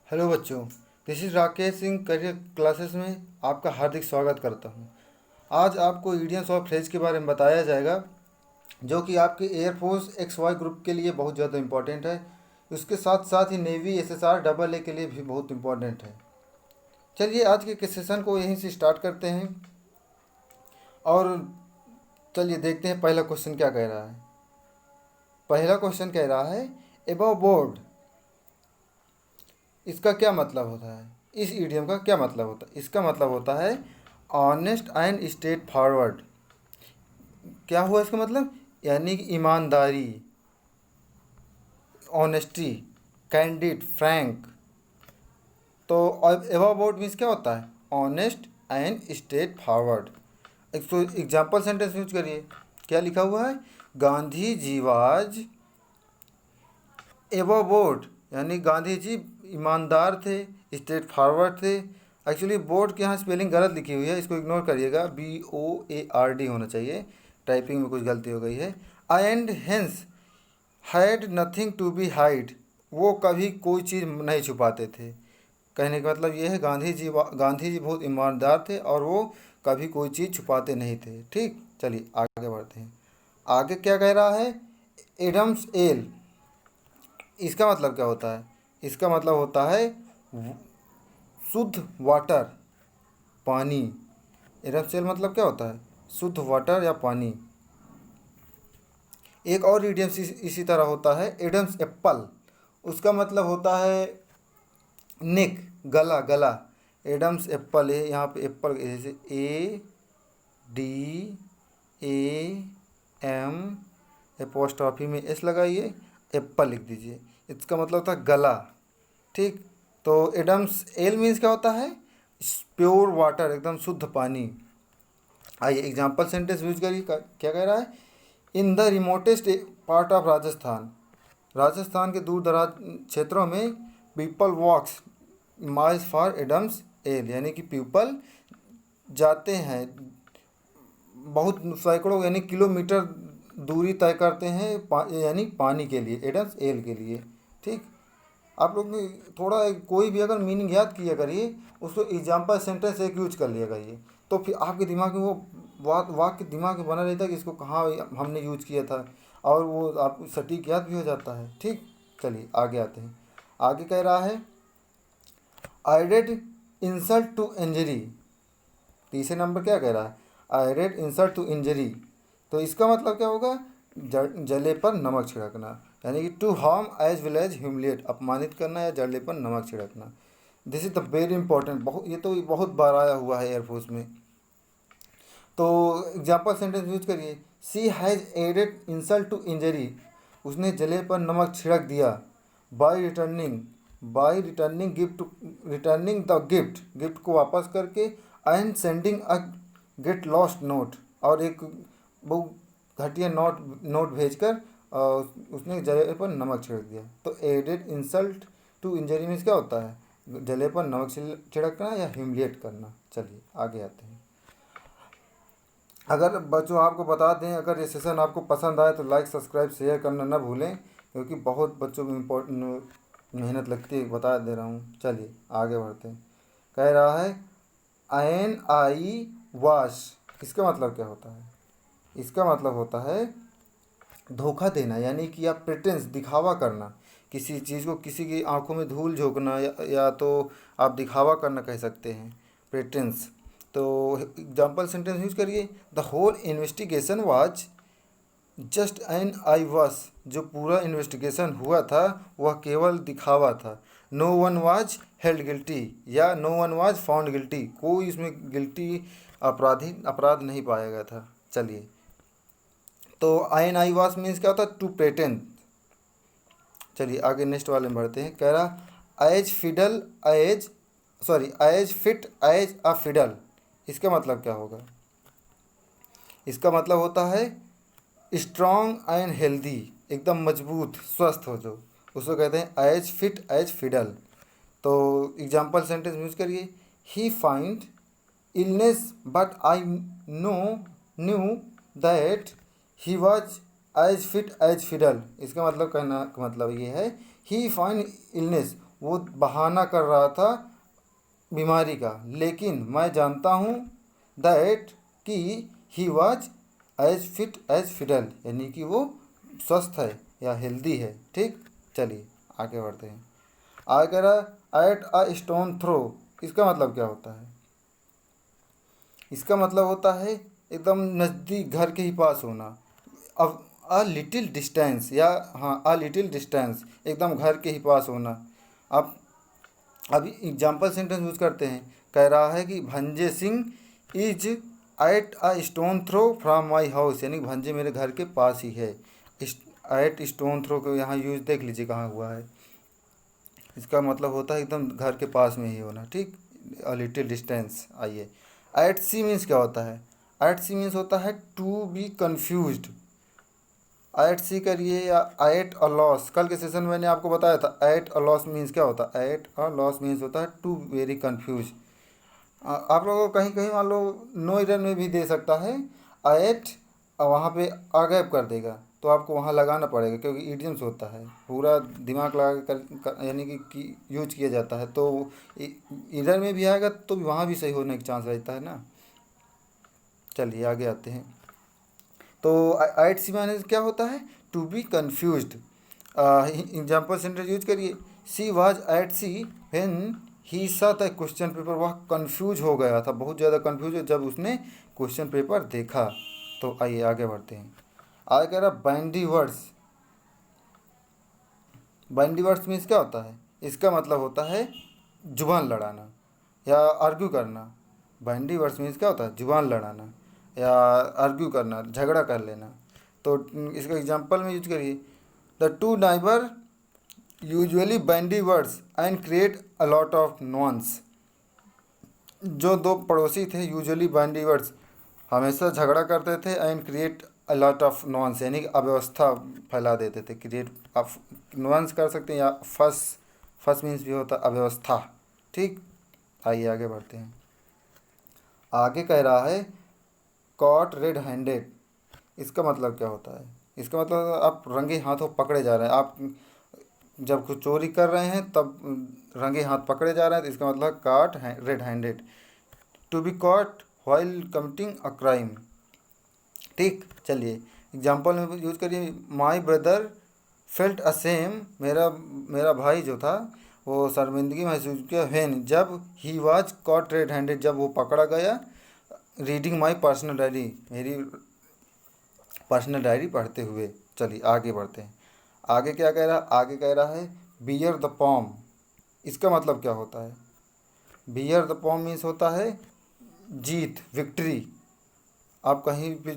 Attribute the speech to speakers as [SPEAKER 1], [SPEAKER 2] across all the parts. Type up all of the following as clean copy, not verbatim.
[SPEAKER 1] Hello बच्चों, this is Rakesh Singh career classes में आपका हार्दिक स्वागत करता हूं। आज आपको इडियम्स और फ्रेज के बारे में बताया जाएगा जो कि आपके एयरफोर्स XY ग्रुप के लिए बहुत ज़्यादा इम्पोर्टेंट है। उसके साथ साथ ही नेवी SSR डबल ए के लिए भी बहुत इम्पोर्टेंट है। चलिए आज के सेशन को यहीं से स्टार्ट करते हैं और चलिए देखते हैं पहला क्वेश्चन क्या कह रहा है। पहला क्वेश्चन कह रहा है एबव बोर्ड, इसका क्या मतलब होता है? इस इडियम का क्या मतलब होता है? इसका मतलब होता है ऑनेस्ट एंड स्ट्रेट फॉरवर्ड। क्या हुआ इसका मतलब? यानी कि ईमानदारी, ऑनेस्टी, कैंडिड, फ्रैंक। तो एबव बोर्ड मीन्स क्या होता है? Honest and straight forward. एक तो एग्जाम्पल सेंटेंस यूज करिए। क्या लिखा हुआ है? Gandhi ji was above board, यानी गांधी जी ईमानदार थे, स्ट्रेट फॉरवर्ड थे। एक्चुअली बोर्ड के यहाँ स्पेलिंग गलत लिखी हुई है, इसको इग्नोर करिएगा। BOARD होना चाहिए, टाइपिंग में कुछ गलती हो गई है। And hence had nothing to be hide, वो कभी कोई चीज़ नहीं छुपाते थे। कहने का मतलब ये है गांधी जी बहुत ईमानदार थे और वो कभी कोई चीज़ छुपाते नहीं थे। ठीक, चलिए आगे बढ़ते हैं। आगे क्या कह रहा है? एडम्स एल, इसका मतलब क्या होता है? इसका मतलब होता है शुद्ध वाटर, पानी। एडम्स एल मतलब क्या होता है? शुद्ध वाटर या पानी। एक और इडियम इसी तरह होता है, एडम्स एप्पल। उसका मतलब होता है नेक, गला, गला। एडम्स एप्पल है, यहाँ पे एप्पल जैसे ADAM, एपोस्ट्रॉफी में S लगाइए, एप्पल लिख दीजिए। इसका मतलब था गला। ठीक, तो एडम्स एल मीन्स क्या होता है? प्योर वाटर, एकदम शुद्ध पानी। आइए एग्जाम्पल सेंटेंस यूज करिए। क्या कह रहा है? In the remotest part of Rajasthan, Rajasthan के दूर दराज क्षेत्रों में people walks miles for Adams L, यानी कि पीपल जाते हैं बहुत सैकड़ों यानी किलोमीटर दूरी तय करते हैं यानी पानी के लिए, एडम्स एल के लिए। ठीक, आप लोग ने थोड़ा कोई भी अगर मीनिंग याद किया करिए, उसको एग्जाम्पल सेंटेंस एक यूज कर लिया करिए, तो फिर आपके दिमाग में वो वाक्य दिमाग में बना रहता है कि इसको कहाँ हमने यूज किया था, और वो आपको सटीक याद भी हो जाता है। ठीक, चलिए आगे आते हैं। आगे कह रहा है added insult to injury. तीसरे नंबर क्या कह रहा है? Added insult to injury. तो इसका मतलब क्या होगा? जले पर नमक छिड़कना, यानी कि to harm as well as humiliate, अपमानित करना या जले पर नमक छिड़कना। This is the very important, बहुत ये तो बहुत बार आया हुआ है एयरफोर्स में। तो एग्जाम्पल सेंटेंस यूज करिए। She has added insult to injury, उसने जले पर नमक छिड़क दिया। By returning, by returning gift, returning the gift, gift को वापस करके। And sending a get lost note, और एक बहुत घटिया नोट भेजकर उसने जले पर नमक छिड़क दिया। तो added insult to injury means क्या होता है? जले पर नमक छिड़कना या ह्यूमिलिएट करना। चलिए आगे आते हैं। अगर बच्चों आपको बता दें, अगर ये सेशन आपको पसंद आए तो लाइक, सब्सक्राइब, शेयर करना ना भूलें, क्योंकि बहुत बच्चों को इम्पोर्टेंट मेहनत लगती है, बता दे रहा हूँ। चलिए आगे बढ़ते हैं। कह रहा है एन आई वाश, इसका मतलब क्या होता है? इसका मतलब होता है धोखा देना, यानी कि आप प्रिटेंस, दिखावा करना, किसी चीज़ को, किसी की आंखों में धूल झोंकना, या तो आप दिखावा करना कह सकते हैं, प्रिटेंस। तो एग्जाम्पल सेंटेंस यूज करिए। The whole investigation was just an eye wash, जो पूरा इन्वेस्टिगेशन हुआ था वह केवल दिखावा था। No one was held guilty, या no one was found guilty, कोई इसमें गिल्टी अपराध नहीं पाया गया था। चलिए, तो eye an eye wash means क्या होता है? To pretend. चलिए आगे नेक्स्ट वाले में बढ़ते हैं। कह रहा as fiddle as, sorry as fit as a fiddle, इसका मतलब क्या होगा? इसका मतलब होता है स्ट्रॉन्ग एंड हेल्दी, एकदम मजबूत स्वस्थ हो जो, उसको कहते हैं एज फिट एज फिडल। तो एग्जाम्पल सेंटेंस यूज करिए। He feigned illness but I know knew that he was as fit as fiddle. इसका मतलब कहना का मतलब ये है ही फाइंड इलनेस, वो बहाना कर रहा था बीमारी का, लेकिन मैं जानता हूँ दैट कि he was as fit as fiddle, यानी कि वो स्वस्थ है या हेल्दी है। ठीक, चलिए आगे बढ़ते हैं। आगे कह रहा है एट अ स्टोन थ्रो, इसका मतलब क्या होता है? इसका मतलब होता है एकदम नज़दीक, घर के ही पास होना। अब अ लिटिल डिस्टेंस, या हाँ अ लिटिल डिस्टेंस, एकदम घर के ही पास होना। अब अभी एग्जाम्पल सेंटेंस यूज करते हैं। कह रहा है कि Bhanje Singh is at a stone throw from my house, यानी भंजे मेरे घर के पास ही है। एट स्टोन थ्रो को यहाँ यूज देख लीजिए कहाँ हुआ है। इसका मतलब होता है एकदम घर के पास में ही होना। ठीक, अ लिटिल डिस्टेंस। आइए, एट सी मीन्स क्या होता है? एट सी मीन्स होता है टू बी कन्फ्यूज्ड। एट सी करिए या एट अ लॉस, कल के सेशन में मैंने आपको बताया था एट अ लॉस मीन्स क्या होता है। एट अ लॉस मीन्स होता है टू वेरी कन्फ्यूज। आप लोगों को कहीं कहीं मान लो नो इरर में भी दे सकता है एट, वहाँ पे आ गैप कर देगा, तो आपको वहाँ लगाना पड़ेगा क्योंकि इडियम्स होता है, पूरा दिमाग लगा कर यानी कि यूज किया जाता है। तो इरर में भी आएगा तो वहाँ भी सही होने का चांस रहता है ना। चलिए आगे आते हैं। तो एट सी माने क्या होता है? To be confused. Example sentence use करिए। She was at sea when he saw the question paper, वह कन्फ्यूज हो गया था, बहुत ज़्यादा कन्फ्यूज हो जब उसने क्वेश्चन पेपर देखा। तो आइए आगे बढ़ते हैं। आगे कह रहा बाइंडी वर्ड्स। बाइंडी वर्ड्स मीन्स क्या होता है? इसका मतलब होता है जुबान लड़ाना या आर्ग्यू करना। बाइंडी वर्ड्स मीन्स क्या होता है? जुबान लड़ाना या आर्ग्यू करना, झगड़ा कर लेना। तो इसका एग्जांपल में यूज करिए। The two neighbour usually bandied words and create a lot of nuisance. जो दो पड़ोसी थे यूजुअली बाइंडी वर्ड्स, हमेशा झगड़ा करते थे, and create a lot of nuisance, यानी कि अव्यवस्था फैला देते थे। क्रिएट आप नॉन्स कर सकते हैं, या फस, फस मीन्स भी होता है अव्यवस्था। ठीक, आइए आगे बढ़ते हैं। आगे कह रहा है कॉट रेड हैंडेड। इसका मतलब क्या होता है? इसका मतलब आप रंगे हाथों पकड़े जा रहे हैं। आप जब कुछ चोरी कर रहे हैं तब रंगे हाथ पकड़े जा रहे हैं, तो इसका मतलब caught red handed, to be caught while committing a crime. ठीक, चलिए एग्जाम्पल में यूज करिए। माई ब्रदर फेल्ट असेम, मेरा मेरा भाई जो था वो शर्मिंदगी महसूस किया व्हेन, जब he was cot red handed, जब वो पकड़ा गया रीडिंग माई पर्सनल डायरी, मेरी पर्सनल डायरी पढ़ते हुए। चलिए आगे बढ़ते हैं। आगे क्या कह रहा है? आगे कह रहा है बियर द पॉम। इसका मतलब क्या होता है? बियर द पॉम मीन्स होता है जीत, विक्ट्री। आप कहीं भी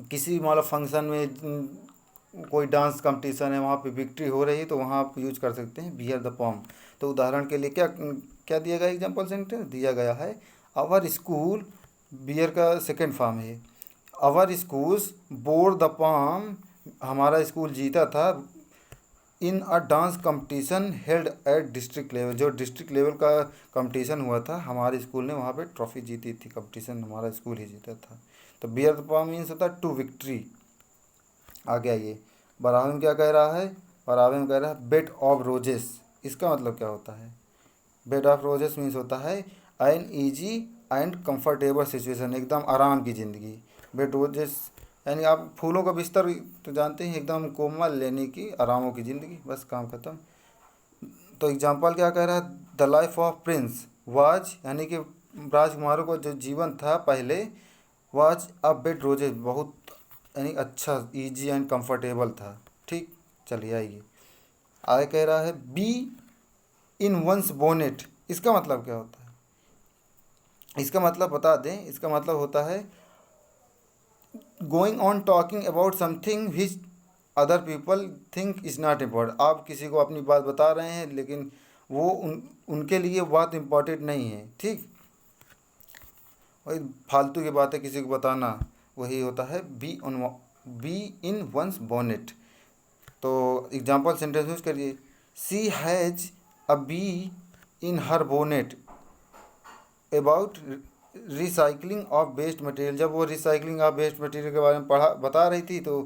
[SPEAKER 1] किसी मान लो फंक्शन में कोई डांस कंपटीशन है, वहाँ पे विक्ट्री हो रही है, तो वहाँ आप यूज कर सकते हैं बियर द पॉम। तो उदाहरण के लिए क्या क्या दिया गया? एग्जाम्पल सेंटेंस दिया गया है आवर स्कूल, बियर का सेकेंड फॉर्म है। Our schools bore the palm, हमारा स्कूल जीता था in a dance competition held at district level, जो डिस्ट्रिक्ट लेवल का कंपटीशन हुआ था, हमारे स्कूल ने वहाँ पे ट्रॉफी जीती थी, कंपटीशन हमारा स्कूल ही जीता था। तो बियर द पॉम मीन्स होता है टू विक्ट्री। आगे आइए, बराबर में क्या कह रहा है? बराबर में कह रहा है बेड ऑफ रोजेस। इसका मतलब क्या होता है? बेड ऑफ रोजेस मीन्स होता है an easy and comfortable situation, एकदम आराम की ज़िंदगी। बेड रोजेस यानी आप फूलों का बिस्तर तो जानते हैं, एकदम कोमल, यानी कि आरामों की ज़िंदगी, बस काम खत्म। तो एग्जाम्पल क्या कह रहा है? The life of Prince was, यानी कि राजकुमारों का जो जीवन था पहले, वाज अ बेड रोजेस, बहुत यानी अच्छा, इजी एंड कंफर्टेबल था। ठीक, चलिए आइए। आगे कह रहा है बी इन वंस बोनेट। इसका मतलब क्या होता है? इसका मतलब बता दें, इसका मतलब होता है going on talking about something which other people think is not important. आप किसी को अपनी बात बता रहे हैं, लेकिन वो उनके लिए बात इम्पोर्टेंट नहीं है। ठीक, वही फालतू की बातें किसी को बताना, वही होता है बी इन वंस बोनेट। तो एग्जाम्पल सेंटेंस यूज करिए। She has a bee in her bonnet about recycling of waste material. जब वो रिसाइकलिंग ऑफ वेस्ट मटेरियल के बारे में पढ़ा बता रही थी, तो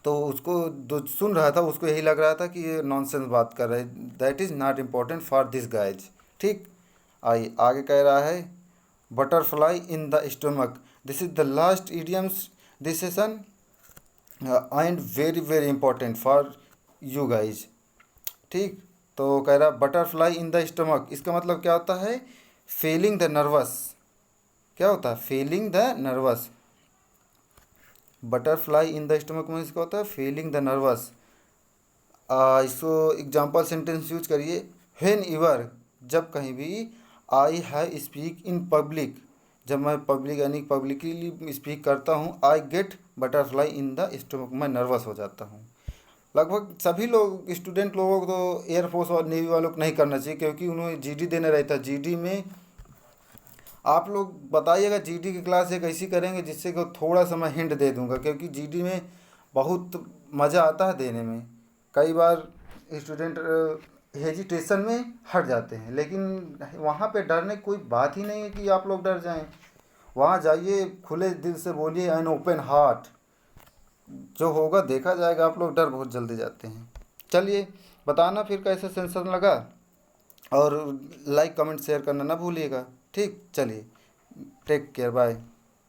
[SPEAKER 1] तो उसको जो सुन रहा था उसको यही लग रहा था कि ये नॉनसेंस बात कर रहे हैं, that is not important for this guys. ठीक, आइए आगे कह रहा है butterfly in the stomach, this is the last idioms this session and very very important for you guys. ठीक, तो कह रहा बटरफ्लाई इन द स्टमक, इसका मतलब क्या होता है, फीलिंग द नर्वस। क्या होता है, feeling the nervous. Butterfly in the stomach में इसका होता है फीलिंग द नर्वस। इसको एग्जाम्पल सेंटेंस यूज करिए, व्हेन एवर, जब कहीं भी, I have speak in public, जब मैं पब्लिक यानी पब्लिकली स्पीक करता हूँ, I get butterfly in the stomach, मैं नर्वस हो जाता हूँ। लगभग सभी लोग स्टूडेंट लोगों को तो एयरफोर्स और नेवी वालों को नहीं करना चाहिए, क्योंकि उन्हें जीडी देना रहता है। जीडी में आप लोग बताइएगा, जीडी की क्लास एक ऐसी करेंगे जिससे कि थोड़ा सा मैं हिंट दे दूंगा, क्योंकि जीडी में बहुत मज़ा आता है देने में। कई बार स्टूडेंट हेजिटेशन में हट जाते हैं, लेकिन वहाँ पे डरने की कोई बात ही नहीं है कि आप लोग डर जाएं। वहाँ जाइए, खुले दिल से बोलिए, एन ओपन हार्ट, जो होगा देखा जाएगा। आप लोग डर बहुत जल्दी जाते हैं। चलिए, बताना फिर कैसे सेंसन लगा, और लाइक कमेंट शेयर करना ना भूलिएगा। ठीक, चलिए, टेक केयर, बाय।